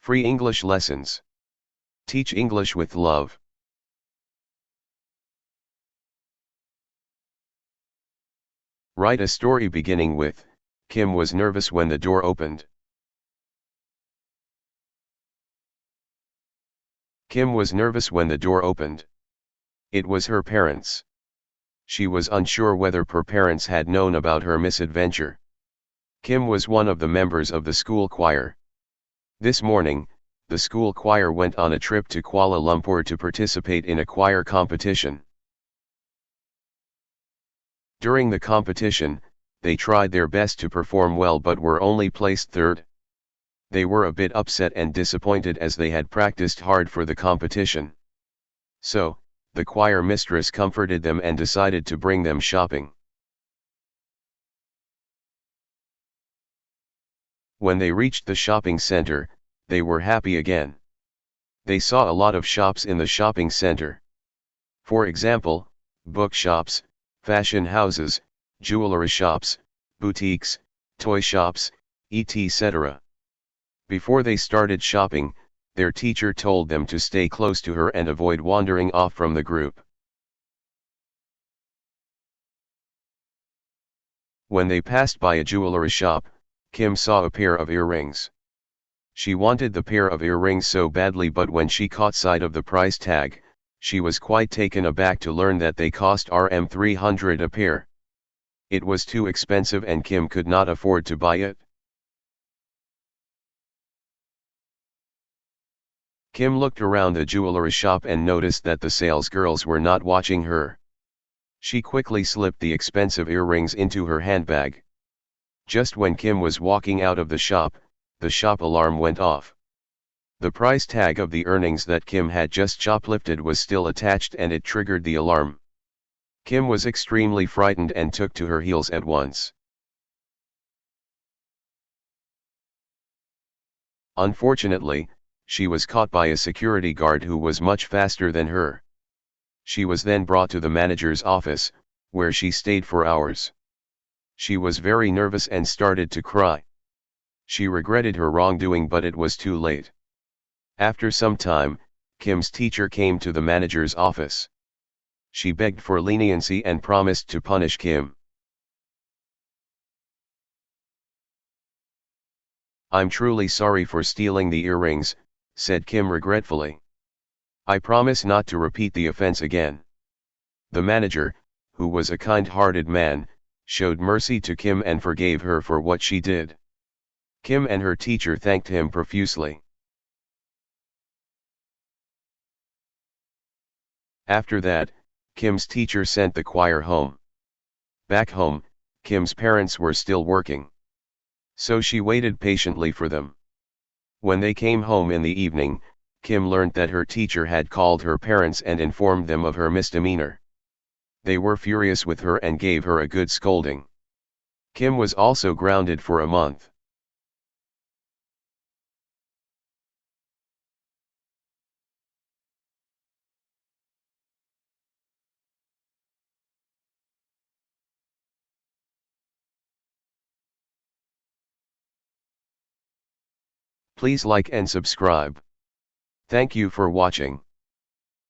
Free English lessons. Teach English with love. Write a story beginning with, Kim was nervous when the door opened. Kim was nervous when the door opened. It was her parents. She was unsure whether her parents had known about her misadventure. Kim was one of the members of the school choir. This morning, the school choir went on a trip to Kuala Lumpur to participate in a choir competition. During the competition, they tried their best to perform well but were only placed third. They were a bit upset and disappointed as they had practiced hard for the competition. So, the choir mistress comforted them and decided to bring them shopping. When they reached the shopping center, they were happy again. They saw a lot of shops in the shopping center. For example, bookshops, fashion houses, jewelry shops, boutiques, toy shops, etc. Before they started shopping, their teacher told them to stay close to her and avoid wandering off from the group. When they passed by a jewelry shop, Kim saw a pair of earrings. She wanted the pair of earrings so badly, but when she caught sight of the price tag, she was quite taken aback to learn that they cost Rs 300 a pair. It was too expensive and Kim could not afford to buy it. Kim looked around the jewelry shop and noticed that the salesgirls were not watching her. She quickly slipped the expensive earrings into her handbag. Just when Kim was walking out of the shop alarm went off. The price tag of the earrings that Kim had just shoplifted was still attached and it triggered the alarm. Kim was extremely frightened and took to her heels at once. Unfortunately, she was caught by a security guard who was much faster than her. She was then brought to the manager's office, where she stayed for hours. She was very nervous and started to cry. She regretted her wrongdoing, but it was too late. After some time, Kim's teacher came to the manager's office. She begged for leniency and promised to punish Kim. "I'm truly sorry for stealing the earrings," said Kim regretfully. "I promise not to repeat the offense again." The manager, who was a kind-hearted man, showed mercy to Kim and forgave her for what she did. Kim and her teacher thanked him profusely. After that, Kim's teacher sent the choir home. Back home, Kim's parents were still working. So she waited patiently for them. When they came home in the evening, Kim learned that her teacher had called her parents and informed them of her misdemeanor. They were furious with her and gave her a good scolding. Kim was also grounded for a month. Please like and subscribe. Thank you for watching.